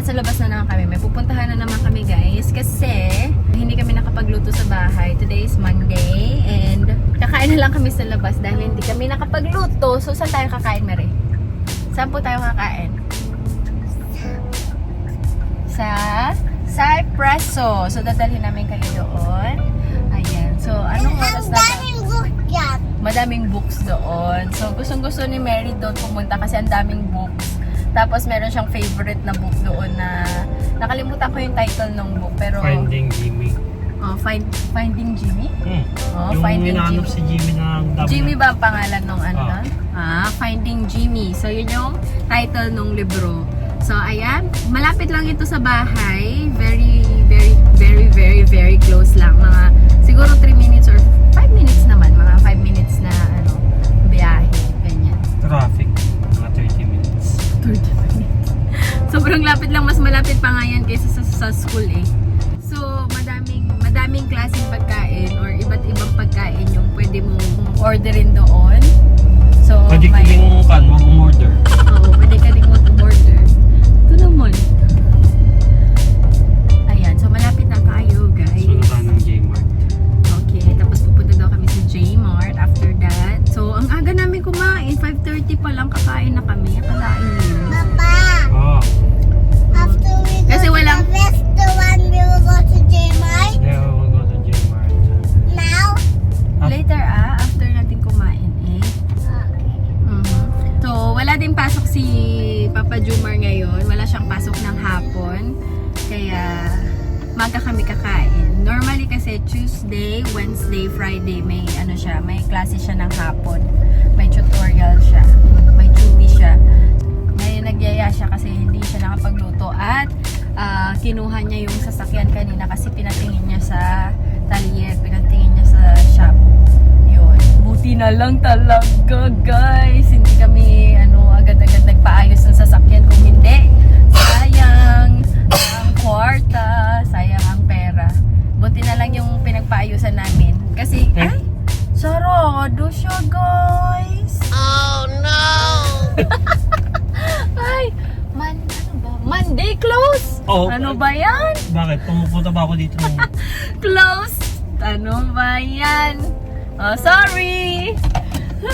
nasa labas na naman kami. May pupuntahan na naman kami guys. Kasi hindi kami nakapagluto sa bahay. Today is Monday. And kakain na lang kami sa labas dahil hindi kami nakapagluto. So saan tayo kakain, Mary? Saan po tayo kakain? Sa Cypresso. So dadalhin namin kayo doon. Ayan. So anong oras na ba? Madaming books doon. So, gustong-gusto ni Mary doon pumunta kasi ang daming books. Tapos, meron siyang favorite na book doon na nakalimutan ko yung title ng book. Pero, Finding Jimmy. Oh, Finding Jimmy? Oh, yung Finding hinahanap Jimmy. si Jimmy na Jimmy ba ang pangalan nung ano? Ah. Finding Jimmy. So, yun yung title nung libro. So, ayan. Malapit lang ito sa bahay. Very, very, very, very, very close lang. Mga, siguro 3 minutes or 5 minutes naman. Mga 5 minutes na, ano, biyahe. Ganyan. Traffic. Mga 30 minutes. 30 minutes. Sobrang lapit lang. Mas malapit pa nga yan kaysa sa school eh. So, madaming klaseng pagkain or iba't ibang pagkain yung pwede mong orderin doon. So, Pwede ka din mag-order. Oo, pwede ka din mag-order. Ito naman. Ayan, so malapit na tayo, guys. So, naka ng J-Mart. Okay, tapos pupunta daw kami sa J-Mart after that. So, ang aga namin kumain, 5:30 pa lang kakain na kami. Akalain niyo. Papa, Oh, after we go Kasi to walang- the restaurant, we will go to J-Mart. yeah, we'll go to J-Mart. Now? Later after natin kumain eh. Mhm. So, wala din pasok si Papa Jumar ngayon. Wala siyang pasok ng hapon. Kaya, maga kami kakain. Normally kasi Tuesday, Wednesday, Friday, may ano siya, may klase siya ng hapon. May tutorial siya. May duty siya. Ngayon nagyaya siya kasi hindi siya nakapagluto at kinuha niya yung sasakyan kanina kasi pinatingin niya sa talyer, pinatingin niya sa shop. Yun. Buti na lang talaga, guys. Hindi kami agad-agad nagpaayos ng sasakyan. Kung hindi, sayang ang kwarta, sayang ang pera. Buti na lang yung pinagpaayusan namin. Kasi, ay, sarado siya, guys. Oh, no! Ay, Monday close? Oh, Ano ba yan? Bakit? Pumupunta ba ako dito ng... Close? Ano ba yan? Oh, sorry!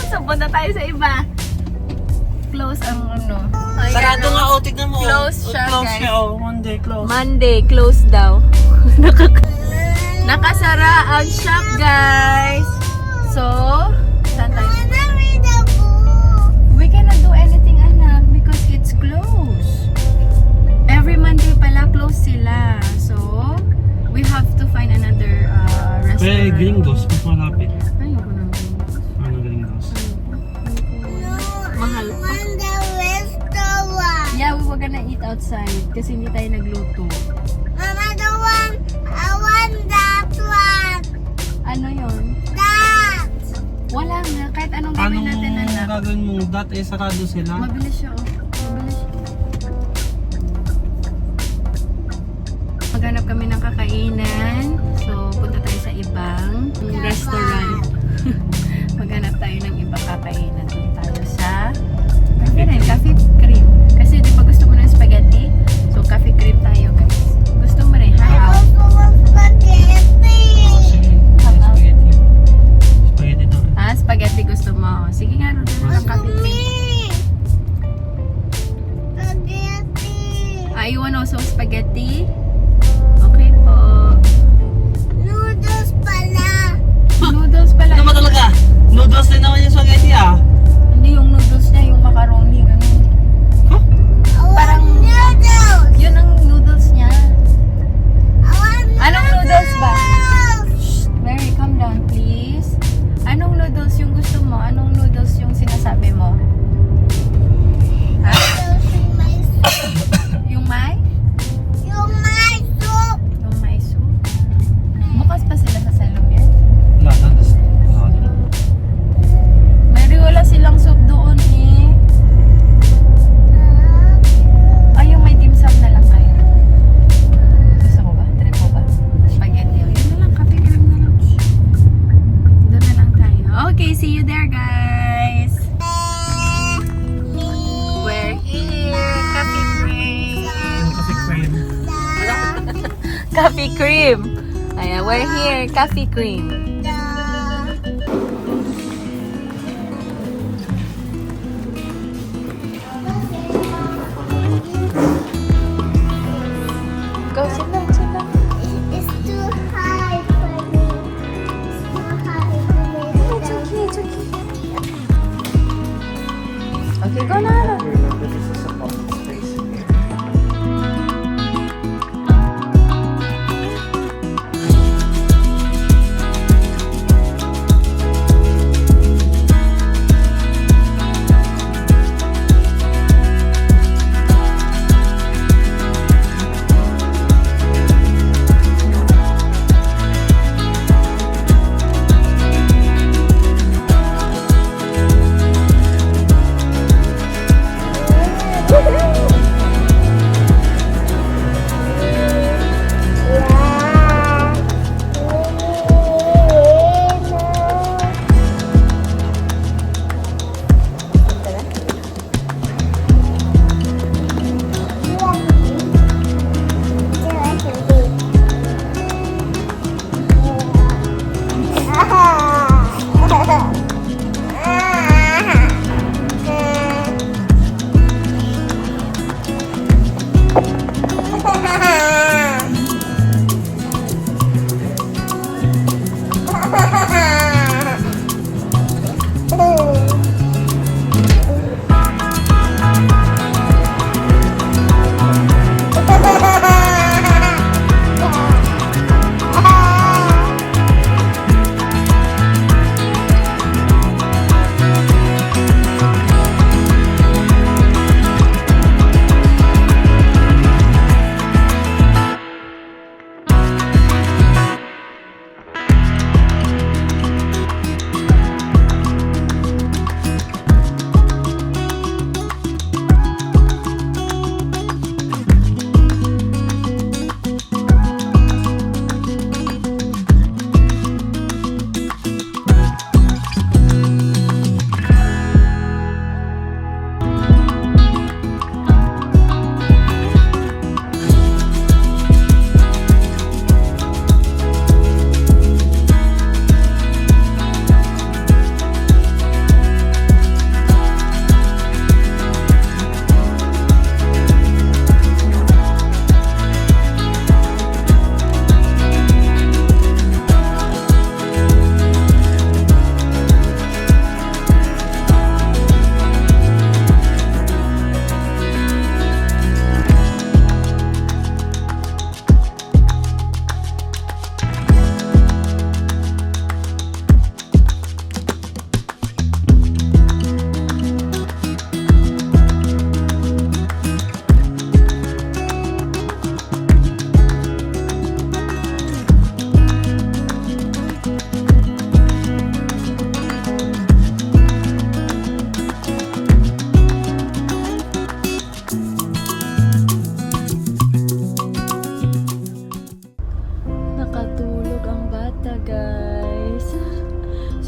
So, punta tayo sa iba. Close ang ano. Ayan, Sarado oh. nga, tignan mo. Close siya, Close guys. siya, Monday, close. Monday, close daw. Nakasara ang shop, guys. So, saan tayo? Wanna read a book? We cannot do anything, anak, because it's closed. Every Monday pala, close sila. So, we have to find another restaurant. Kaya Gringos, mas malapit. Ayoko naman. Ano Gringos? No, Mahal I pa. want the restaurant. Yeah, we were gonna eat outside kasi hindi tayo nagluto. Mama, I want that one. Ano yon? That. Wala nga. Kahit anong gawin natin, Anong anak. gagawin mo? Sarado sila? Mabilis siya, oh. Mabilis siya. Maghanap kami ng kakainan. So, punta tayo sa ibang restaurant. Maghanap tayo ng ibang kakainan. Punta tayo sa Coffee Cream. Kasi di ba gusto mo ng spaghetti? So, Coffee Cream tayo, guys. Gusto mo rin, I ha? also want spaghetti. Oh, sige. Spaghetti. Spaghetti daw. Ah, spaghetti gusto mo. Sige nga, doon ng Coffee Cream. Me. Spaghetti. You want also spaghetti? Okay po. Noodles pala. Noodles pala. Ano ba talaga? Noodles din naman yung spaghetti Hindi yung noodles niya, yung macaroni. Ganun. I want Parang- noodles. Yun ang noodles niya. I want Anong noodles ba? noodles. Shh, Mary, calm down please. Anong noodles yung gusto mo? Anong noodles yung sinasabi mo? Ha? Noodles in my soup. Yung may? Yung my soup. Yung may soup? Bukas pa sila sa salon yan? Wala na. Mary, wala silang soup doon eh. Coffee cream. Ayan, we're here. Coffee cream. Go, sit down, sit down. It's too high for me. It's too high for me. It's okay, it's okay. Okay, go na. Remember, this is a public space.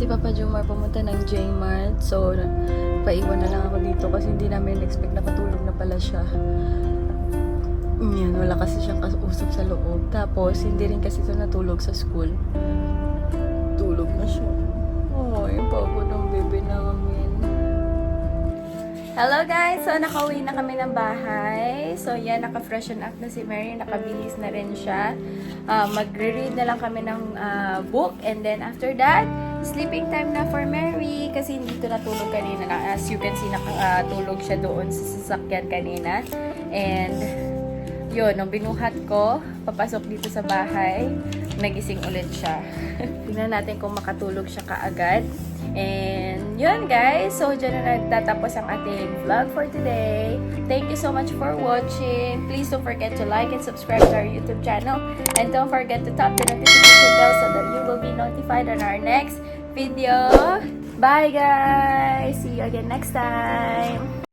Papa Jomar pumunta ng J-Mart. So, paiwan na lang ako dito kasi hindi namin expect nakatulog na pala siya. Yan, wala kasi siyang kausap sa loob. Tapos, hindi rin kasi ito natulog sa school. Tulog na siya. Oh, yung pagod ng bebe namin. Hello guys! So, nakauwi na kami ng bahay. So, yan, naka-freshen up na si Mary. Nakabihis na rin siya. Magre-read na lang kami ng book. And then, after that, sleeping time na for Mary. Kasi hindi ito natulog kanina. As you can see, nakatulog siya doon sa sasakyan kanina. And, yun, nung binuhat ko, papasok dito sa bahay, nagising ulit siya. Tingnan natin kung makatulog siya kaagad. And yun guys, so dyan na nagtatapos ang ating vlog for today. Thank you so much for watching. Please don't forget to like and subscribe to our YouTube channel. And don't forget to tap the notification bell so that you will be notified on our next video. Bye guys! See you again next time!